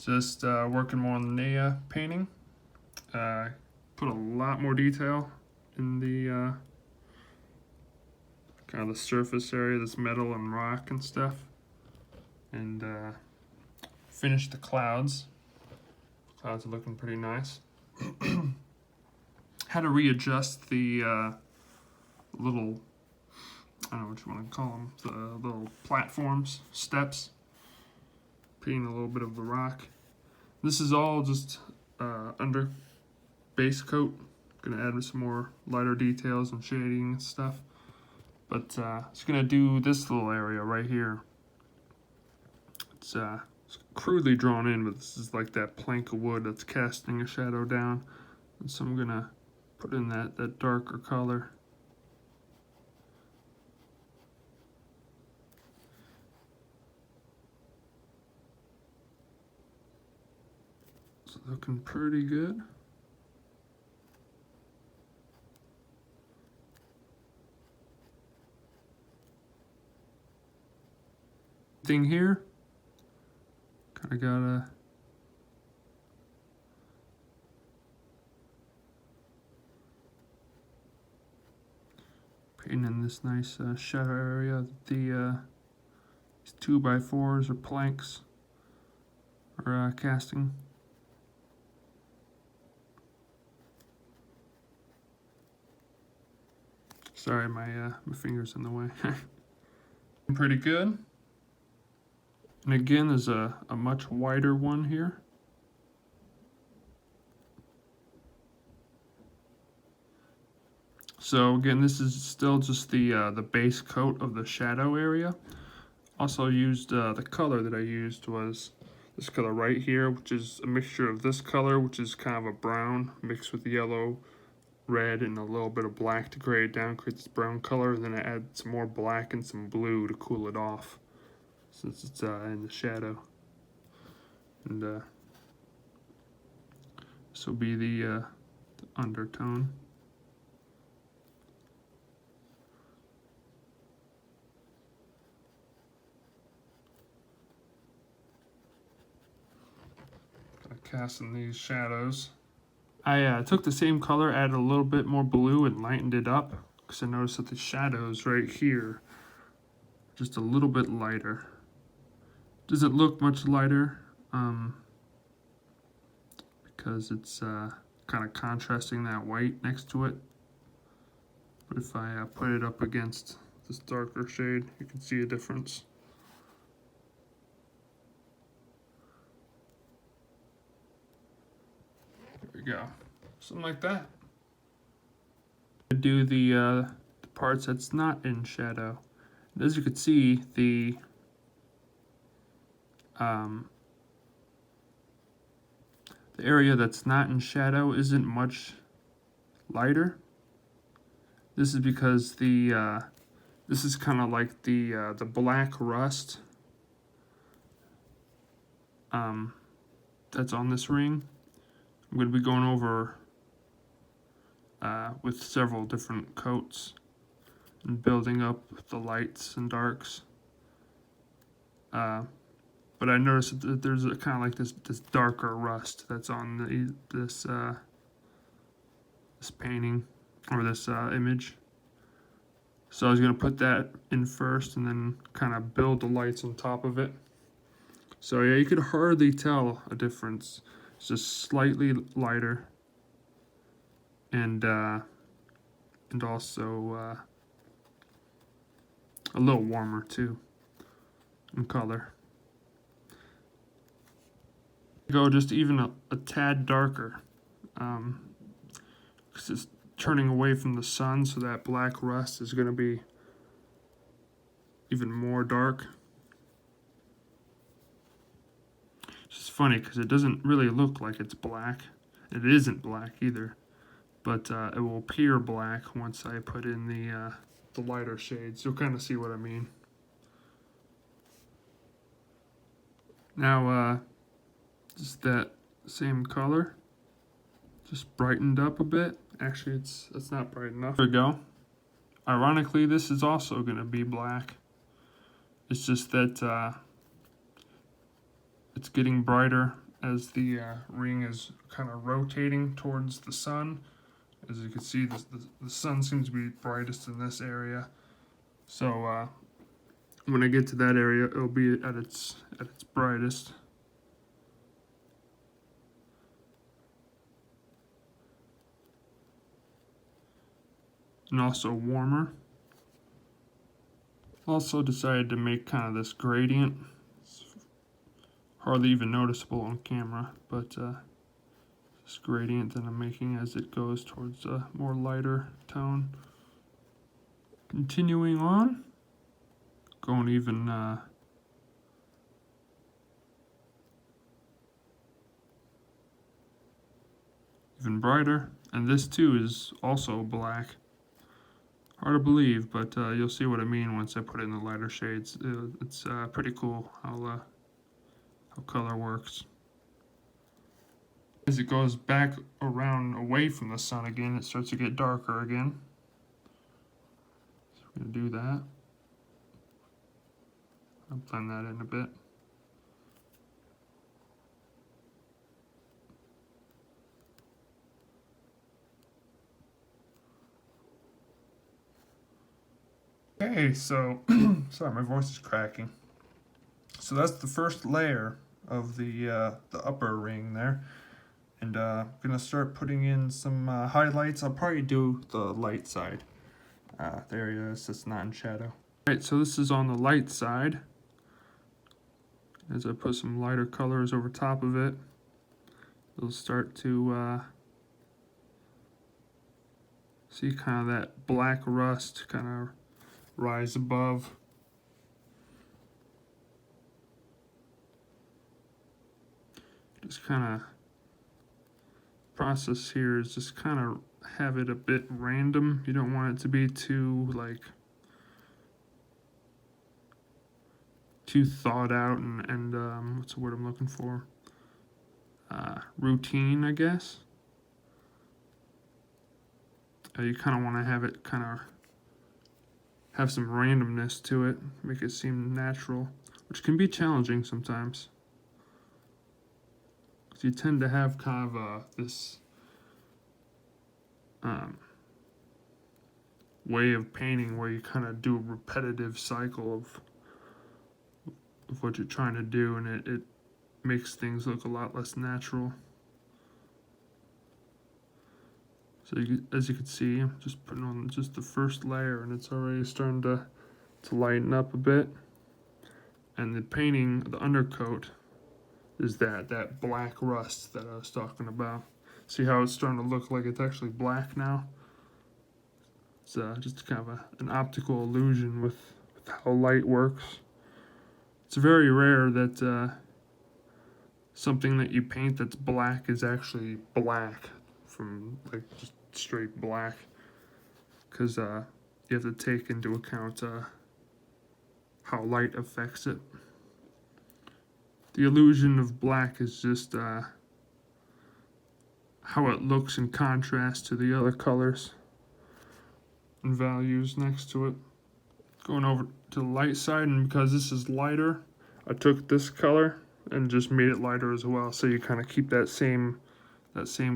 Just working more on the Neyyah painting. Put a lot more detail in the kind of the surface area, this metal and rock and stuff. And finished the clouds. Clouds are looking pretty nice. Had to readjust the little, I don't know what you want to call them, the little platforms, steps. Painting a little bit of the rock. This is all just under base coat. Gonna add some more lighter details and shading and stuff. But just gonna do this little area right here. It's crudely drawn in, but this is like that plank of wood that's casting a shadow down. And so I'm gonna put in that darker color. It's looking pretty good. Thing here, kind of gotta paint in this nice shadow area. These 2x4s or planks are casting. Sorry, my finger's in the way. Pretty good. And again, there's a much wider one here. So again, this is still just the base coat of the shadow area. Also used, the color that I used was this color right here, which is a mixture of this color, which is kind of a brown mixed with yellow, red, and a little bit of black to gray it down, create this brown color. And then I add some more black and some blue to cool it off, since it's in the shadow. And this will be the undertone. Casting these shadows. I took the same color, added a little bit more blue, and lightened it up because I noticed that the shadows right here just a little bit lighter. Doesn't look much lighter because it's kind of contrasting that white next to it. But if I put it up against this darker shade, you can see a difference. There we go. Something like that. I do the parts that's not in shadow. And as you can see, the area that's not in shadow isn't much lighter. This is because this is kind of like the black rust that's on this ring. I'm going to be going over with several different coats and building up the lights and darks. But I noticed that there's a kind of like this darker rust that's on this painting or this image. So I was going to put that in first and then kind of build the lights on top of it. So yeah, you could hardly tell a difference. It's just slightly lighter, and also a little warmer too in color. Go just even a tad darker, because it's turning away from the sun, so that black rust is going to be even more dark. It's just funny because it doesn't really look like it's black. It isn't black either, but it will appear black once I put in the lighter shades. You'll kind of see what I mean. Now, just that same color, just brightened up a bit. Actually, it's not bright enough. There we go. Ironically, this is also going to be black. It's just that it's getting brighter as the ring is kind of rotating towards the sun. As you can see, the sun seems to be brightest in this area. So when I get to that area, it'll be at its brightest. And also warmer. Also decided to make kind of this gradient. It's hardly even noticeable on camera, but this gradient that I'm making as it goes towards a more lighter tone. Continuing on, going even brighter, and this too is also black. Hard to believe, but you'll see what I mean once I put it in the lighter shades. It's pretty cool how color works. As it goes back around away from the sun again, it starts to get darker again. So we're going to do that. I'll blend that in a bit. Okay, so sorry, my voice is cracking. So that's the first layer of the upper ring there, and I'm gonna start putting in some highlights. I'll probably do the light side, the area that's not in shadow. All right, so this is on the light side. As I put some lighter colors over top of it, you'll start to see kind of that black rust kind of rise above. Just kind of process here is just kind of have it a bit random. You don't want it to be too thought out and what's the word I'm looking for? Routine, I guess. You kind of want to have it kind of have some randomness to it, make it seem natural, which can be challenging sometimes. Because you tend to have kind of this way of painting where you kind of do a repetitive cycle of what you're trying to do, and it makes things look a lot less natural. So as you can see, I'm just putting on just the first layer, and it's already starting to lighten up a bit. And the painting, the undercoat, is that black rust that I was talking about. See how it's starting to look like it's actually black now? It's just kind of an optical illusion with how light works. It's very rare that something that you paint that's black is actually black, from like just straight black, because you have to take into account how light affects it. The illusion of black is just how it looks in contrast to the other colors and values next to it. Going over to the light side, and because this is lighter, I took this color and just made it lighter as well, so you kind of keep that same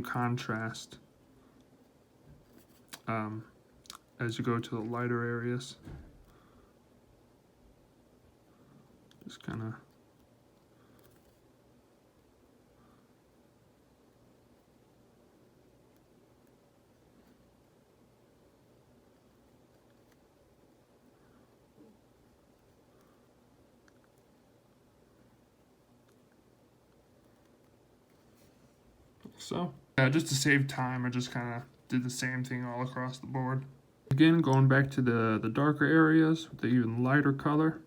contrast as you go to the lighter areas. Just kind of so. Just to save time, I just kind of did the same thing all across the board. Again, going back to the darker areas with the even lighter color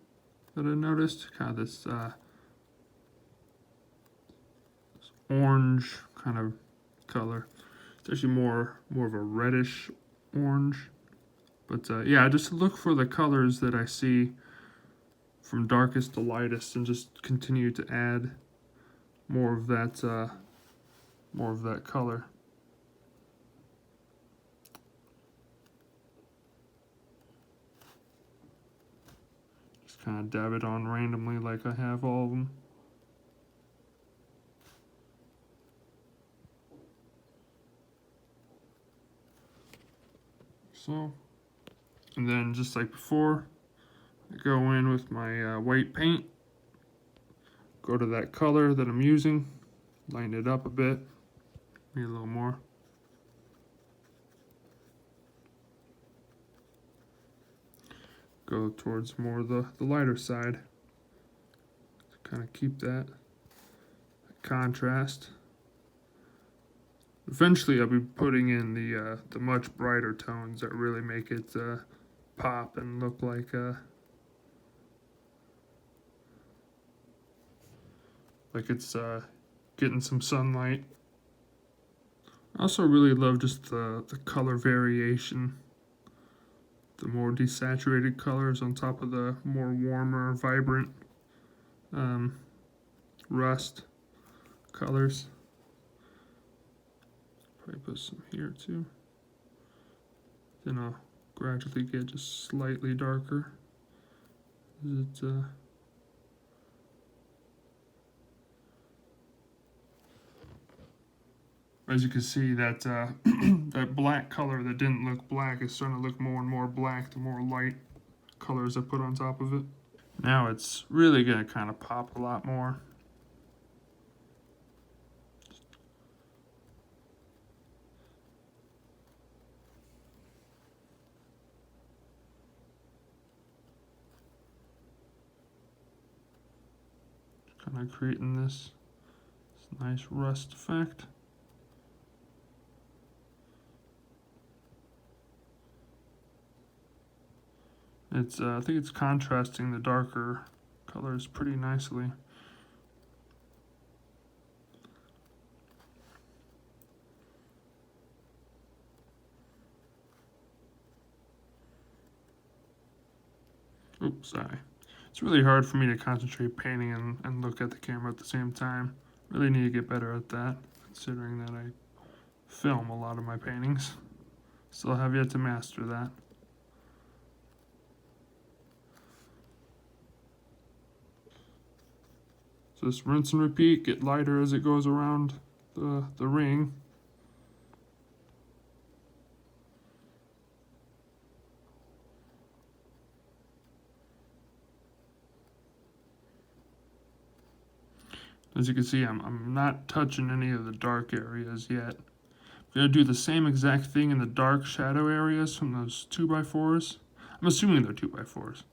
that I noticed, kind of this orange kind of color. It's actually more of a reddish orange. But yeah, just look for the colors that I see from darkest to lightest, and just continue to add more of that color. Just kind of dab it on randomly like I have all of them. so. And then just like before, I go in with my white paint, go to that color that I'm using, lighten it up a bit, maybe a little more. Go towards more of the lighter side to kind of keep that contrast. Eventually I'll be putting in the much brighter tones that really make it pop and look like it's getting some sunlight. I also really love just the color variation. The more desaturated colors on top of the more warmer, vibrant rust colors. Probably put some here too. Then I'll gradually get just slightly darker. As you can see, that that black color that didn't look black is starting to look more and more black the more light colors I put on top of it. Now it's really going to kind of pop a lot more. Kind of creating this nice rust effect. It's I think it's contrasting the darker colors pretty nicely. Oops, sorry. It's really hard for me to concentrate painting and look at the camera at the same time. Really need to get better at that, considering that I film a lot of my paintings. Still have yet to master that. So just rinse and repeat, get lighter as it goes around the ring. As you can see, I'm not touching any of the dark areas yet. I'm going to do the same exact thing in the dark shadow areas from those 2x4s. I'm assuming they're 2x4s.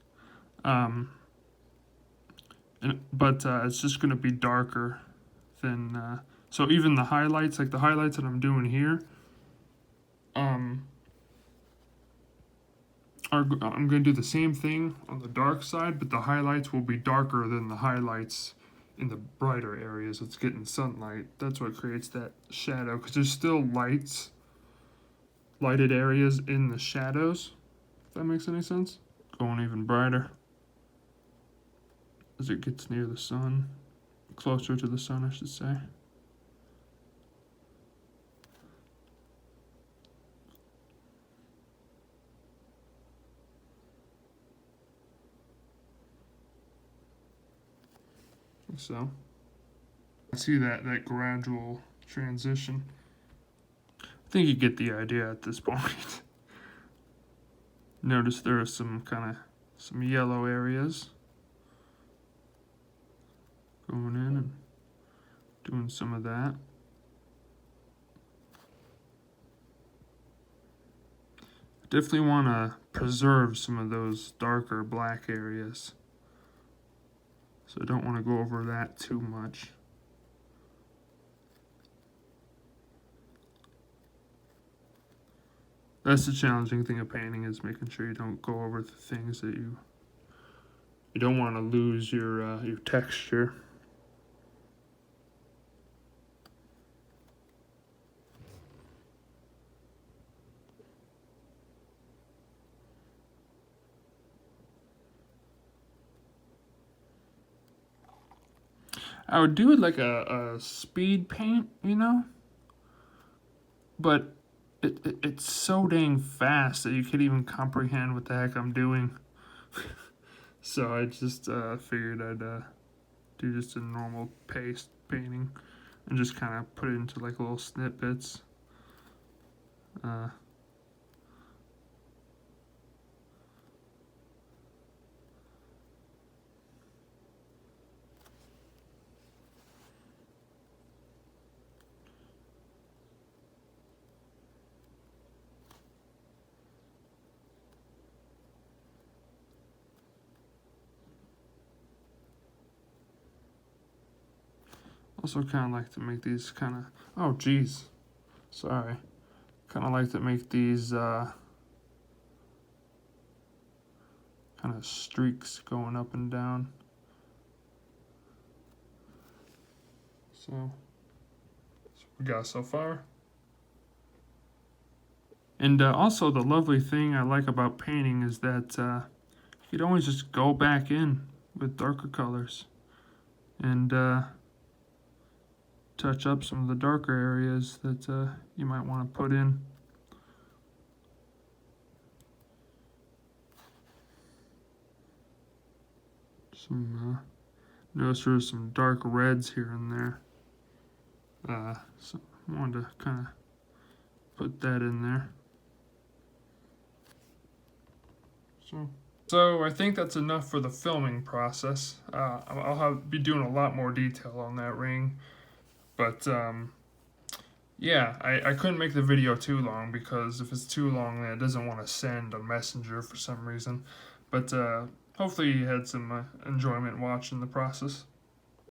But it's just going to be darker than... so even the highlights, like the highlights that I'm doing here, I'm going to do the same thing on the dark side, but the highlights will be darker than the highlights in the brighter areas. It's getting sunlight. That's what creates that shadow, because there's still lighted areas in the shadows, if that makes any sense. Going even brighter as it gets near the sun, closer to the sun, I should say. So I see that gradual transition. I think you get the idea at this point. Notice there are some yellow areas going in and doing some of that. I definitely want to preserve some of those darker black areas. So I don't want to go over that too much. That's the challenging thing of painting, is making sure you don't go over the things that you don't want to lose your texture. I would do it like a speed paint, you know? But it's so dang fast that you can't even comprehend what the heck I'm doing. So I just figured I'd do just a normal paste painting and just kind of put it into like little snippets. Also kind of like to make these kind of, oh geez, sorry. Kind of like to make these kind of streaks going up and down. So, that's what we got so far. And also the lovely thing I like about painting is that you can always just go back in with darker colors and touch up some of the darker areas that you might want to put in. Notice there's some dark reds here and there. So I wanted to kind of put that in there. So I think that's enough for the filming process. I'll be doing a lot more detail on that ring. But yeah, I couldn't make the video too long because if it's too long, then it doesn't want to send a messenger for some reason. But hopefully you had some enjoyment watching the process.